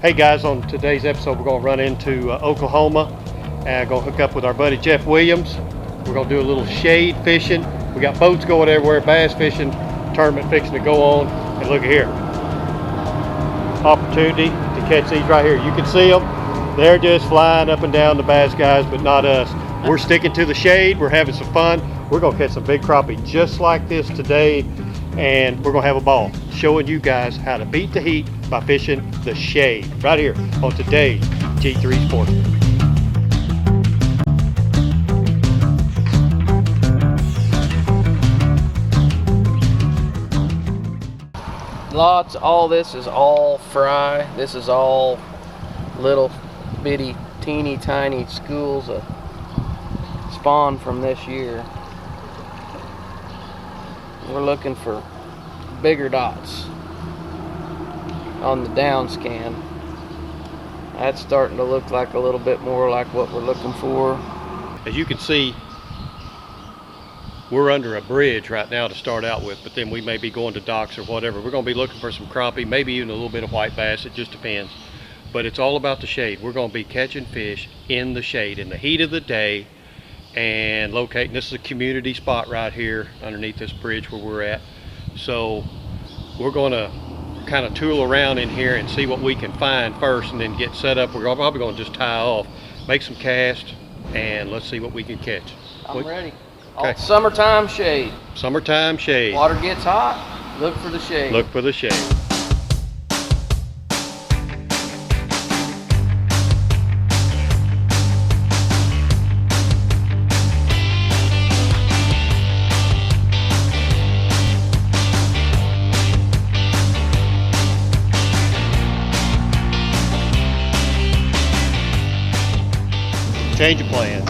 Hey guys, on today's episode we're going to run into Oklahoma and going to hook up with our buddy Jeff Williams. We're going to do a little shade fishing. We got boats going everywhere, bass fishing tournament fixing to go on. And look at here, opportunity to catch these right here. You can see them. They're just flying up and down, the bass guys, but not us. We're sticking to the shade. We're having some fun. We're going to catch some big crappie just like this today, and we're going to have a ball showing you guys how to beat the heat by fishing the shade right here on today's G3 Sportsman. All this is all fry. This is all little bitty teeny tiny schools of spawn from this year. We're looking for bigger dots on the down scan. That's starting to look like a little bit more like what we're looking for. As you can see, we're under a bridge right now to start out with, but then we may be going to docks or whatever. We're going to be looking for some crappie, maybe even a little bit of white bass. It just depends. But it's all about the shade. We're going to be catching fish in the shade in the heat of the day and locating. This is a community spot right here underneath this bridge where we're at. So we're going to kind of tool around in here and see what we can find first and then get set up. We're probably going to just tie off, make some casts, and let's see what we can catch. I'm ready. Okay. Summertime shade. Summertime shade. Water gets hot, look for the shade. Look for the shade. Change of plans.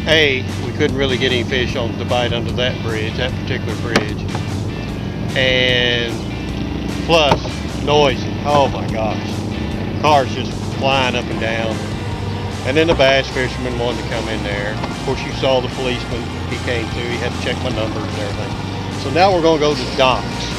A, we couldn't really get any fish on the bite under that bridge, that particular bridge. And plus, noisy. Oh my gosh. Cars just flying up and down. And then the bass fisherman wanted to come in there. Of course, you saw the policeman. He came through. He had to check my numbers and everything. So now we're going to go to the docks.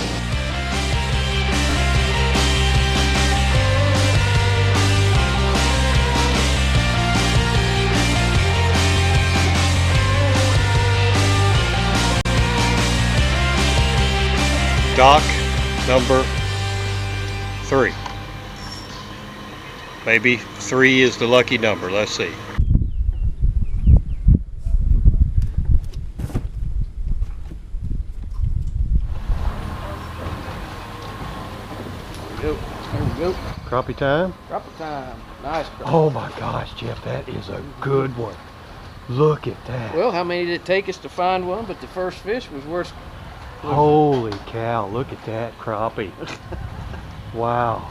Dock number 3. Maybe 3 is the lucky number. Let's see. There we go. Crappie time? Crappie time. Nice crappie. Oh my gosh, Jeff, that is a good one. Look at that. Well, how many did it take us to find one? But the first fish was worth. Holy cow, look at that crappie. Wow.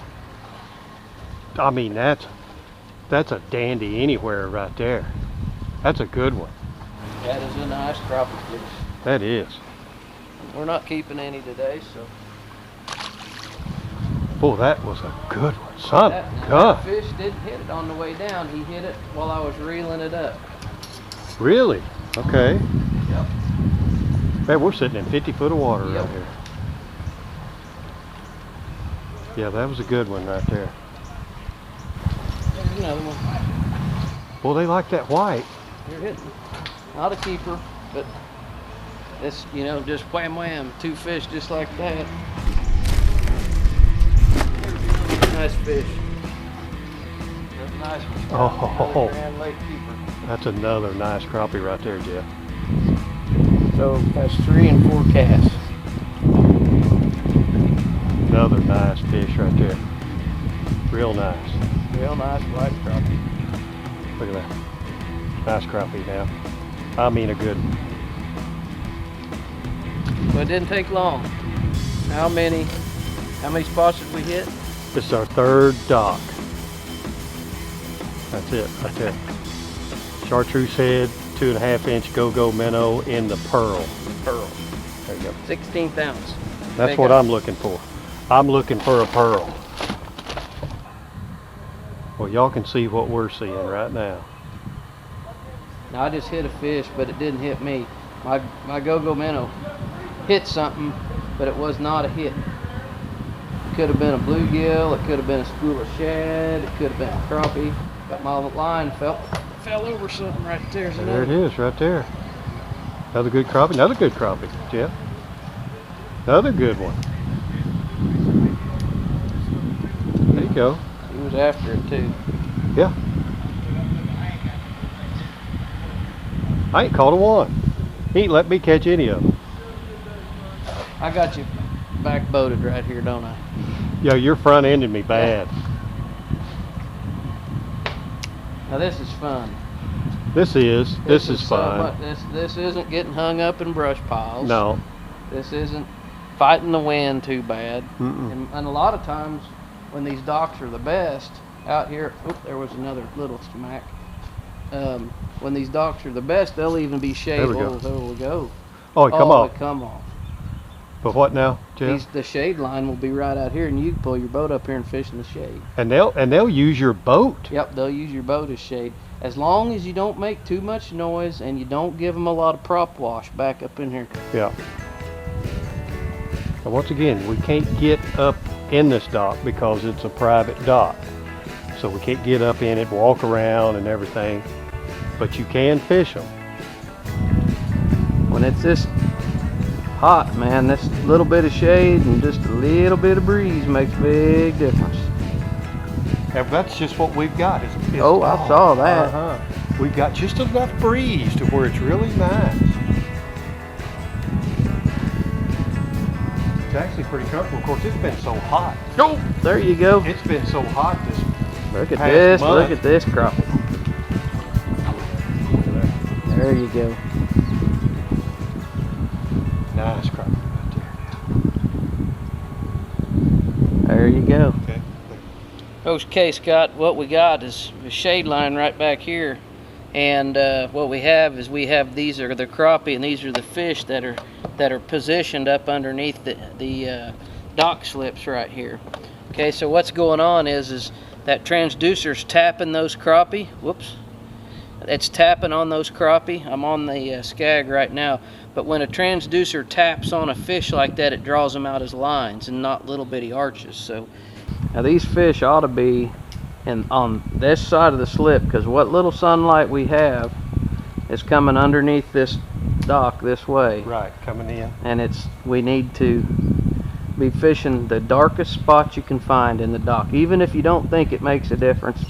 I mean, that's a dandy anywhere right there. That's a good one. That is a nice crappie fish. That is. We're not keeping any today, so. Boy, that was a good one. Son of God. That fish didn't hit it on the way down. He hit it while I was reeling it up. Really? Okay. Yep. Man, we're sitting in 50 foot of water Yep. right here. Yeah, that was a good one right there. There's another one. Well, they like that white. You're hitting. Not a keeper, but it's, you know, just wham wham. 2 fish just like that. Nice fish. That's a nice one. Oh, Grand Lake keeper. that's another nice crappie right there, Jeff. So that's 3 and 4 casts. Another nice fish right there. Real nice. Real nice white crappie. Look at that. Nice crappie now. I mean a good one. But it didn't take long. How many spots did we hit? This is our 3rd dock. That's it right there. Chartreuse head, 2.5 inch go-go minnow in the pearl. Pearl. There you go. 16th ounce. That's Big what ounce. I'm looking for. I'm looking for a pearl. Well, y'all can see what we're seeing right now. Now I just hit a fish, but it didn't hit me. My go-go minnow hit something, but it was not a hit. could have been a bluegill, it could have been a school of shad, it could have been a crappie. Got my line fell over something right there. There it is, right there. Another good crappie. Another good crappie, Jeff. Another good one. There you go. He was after it too. Yeah. I ain't caught a one. He ain't let me catch any of them. I got you back boated right here, don't I? Yeah, you're front ending me bad. Now this is fun. This is fun. This isn't getting hung up in brush piles. No. This isn't fighting the wind too bad. Mm-mm. And a lot of times when these docks are the best out here, oop, there was another little smack. When these docks are the best, they'll even be shaded. There we go. There we go. Oh, it come off. It come off. But what now, Jeff? The shade line will be right out here, and you can pull your boat up here and fish in the shade. And they'll use your boat. Yep, they'll use your boat as shade. As long as you don't make too much noise and you don't give them a lot of prop wash back up in here. Yeah. And once again, we can't get up in this dock because it's a private dock. So we can't get up in it, walk around and everything. But you can fish them. When it's this hot, man, this little bit of shade and just a little bit of breeze makes a big difference. Yeah, that's just what we've got. I saw that. We've got just enough breeze to where it's really nice. It's actually pretty comfortable. Of course, it's been so hot. Oh, there you go. It's been so hot this Look at past this. month. Look at this crappie. There you go. Nice crappie right there. There you go. Okay. Okay, Scott, what we got is a shade line right back here, and what we have these are the crappie, and these are the fish that are positioned up underneath the dock slips right here. Okay, so what's going on is that transducer's tapping those crappie. Whoops. It's tapping on those crappie. I'm on the scag right now, but when a transducer taps on a fish like that, it draws them out as lines and not little bitty arches. So now these fish ought to be on this side of the slip, because what little sunlight we have is coming underneath this dock this way. Right, coming in. And we need to be fishing the darkest spot you can find in the dock. Even if you don't think it makes a difference,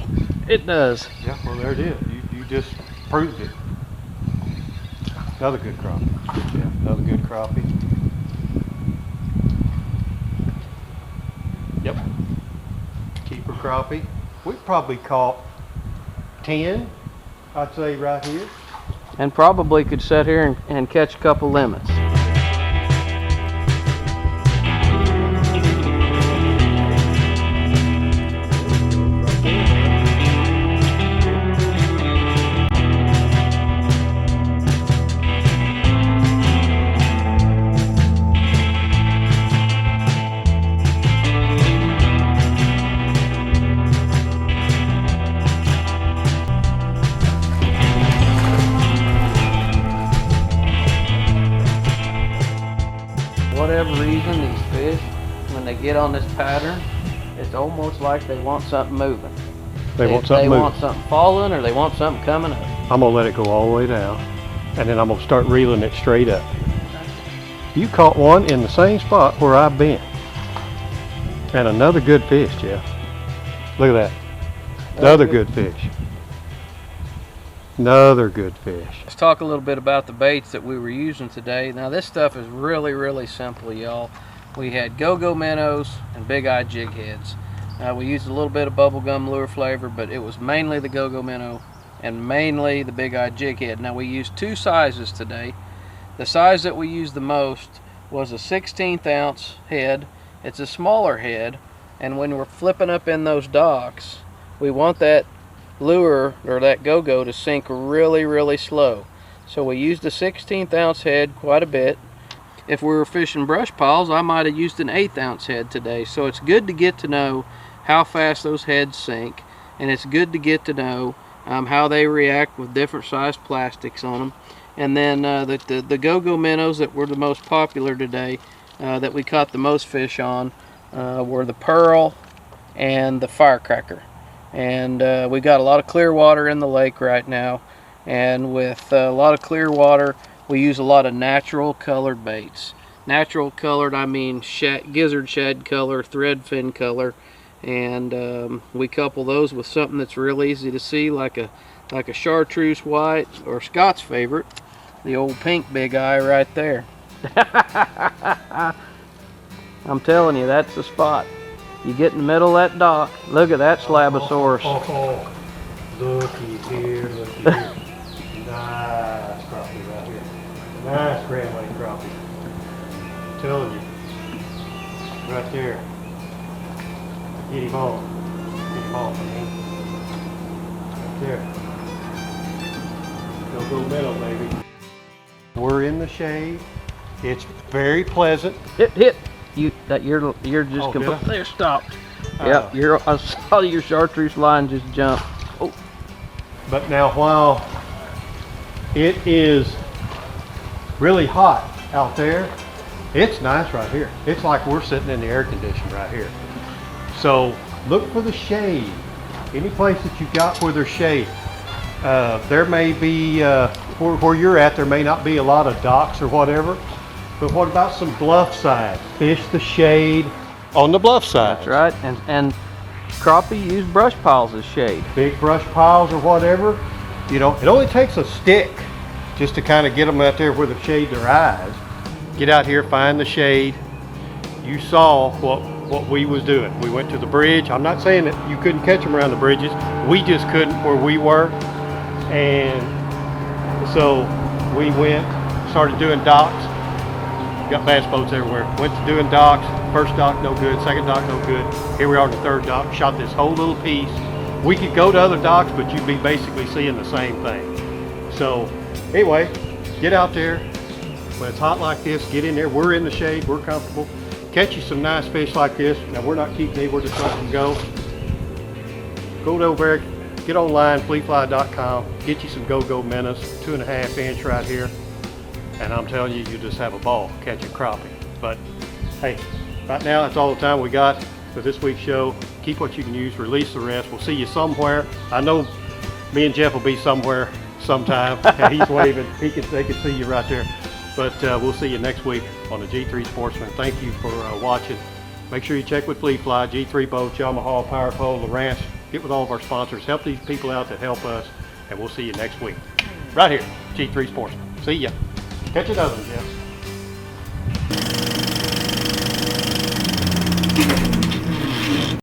it does. Yeah, well there it is. You just proved it. Another good crappie. Yeah, another good crappie. Yep. Keeper crappie. We probably caught 10, I'd say, right here. And probably could sit here and catch a couple limits. Whatever reason, these fish, when they get on this pattern, it's almost like they want something moving. They want something moving. They want something falling, or they want something coming up. I'm gonna let it go all the way down, and then I'm gonna start reeling it straight up. You caught one in the same spot where I've been. And another good fish, Jeff. Look at that. Another good fish. Another good fish. Let's talk a little bit about the baits that we were using today. Now this stuff is really, really simple, y'all. We had go-go minnows and big-eyed jig heads. We used a little bit of bubblegum lure flavor, but it was mainly the go-go minnow and mainly the big-eyed jig head. Now we used two sizes today. The size that we used the most was a 1/16 ounce head. It's a smaller head, and when we're flipping up in those docks, we want that lure or that go-go to sink really, really slow. So we used a 1/16 ounce head quite a bit. If we were fishing brush piles, I might have used an 1/8 ounce head today. So it's good to get to know how fast those heads sink, and it's good to get to know how they react with different sized plastics on them. And then the go-go minnows that were the most popular today, that we caught the most fish on, were the pearl and the firecracker. And we got a lot of clear water in the lake right now, and with a lot of clear water we use a lot of natural colored baits. Natural colored, I mean gizzard shad color, thread fin color, and we couple those with something that's real easy to see, like a chartreuse white, or Scott's favorite, the old pink big eye right there. I'm telling you, that's the spot. You get in the middle of that dock, look at that Slabosaurus. Oh, looky here, looky here. Nice crappie right here. Nice Grand Lake crappie. I'm telling you. Right there. Get him on. Get him on, man. Right there. Go middle, baby. We're in the shade. It's very pleasant. Hit. You're just completely there. Stopped. Yep. I saw your chartreuse line just jump. Oh. But now, while it is really hot out there, it's nice right here. It's like we're sitting in the air conditioner right here. So look for the shade. Any place that you got where there's shade. There may be, where you're at, there may not be a lot of docks or whatever. But what about some bluff side? Fish the shade on the bluff side. That's right. And crappie use brush piles as shade. Big brush piles or whatever. You know, it only takes a stick just to kind of get them out there where they shade their eyes. Get out here, find the shade. You saw what we was doing. We went to the bridge. I'm not saying that you couldn't catch them around the bridges. We just couldn't where we were. And so we went, started doing docks. Got bass boats everywhere. Went to doing docks. First dock, no good. Second dock, no good. Here we are on the third dock. Shot this whole little piece. We could go to other docks, but you'd be basically seeing the same thing. So anyway, get out there. When it's hot like this, get in there. We're in the shade. We're comfortable. Catch you some nice fish like this. Now, we're not keeping these. We're just letting them go. Go over there. Get online, Fle-Fly.com. Get you some go-go minnows. 2.5 inch right here. And I'm telling you, you just have a ball catching crappie. But hey, right now that's all the time we got for this week's show. Keep what you can use, release the rest. We'll see you somewhere. I know me and Jeff will be somewhere sometime. He's waving. They can see you right there. But we'll see you next week on the G3 Sportsman. Thank you for watching. Make sure you check with Fle-Fly, G3 Boats, Yamaha, Power Pole, Lowrance. Get with all of our sponsors. Help these people out that help us. And we'll see you next week. Right here, G3 Sportsman. See ya. Catch another one, Jeff.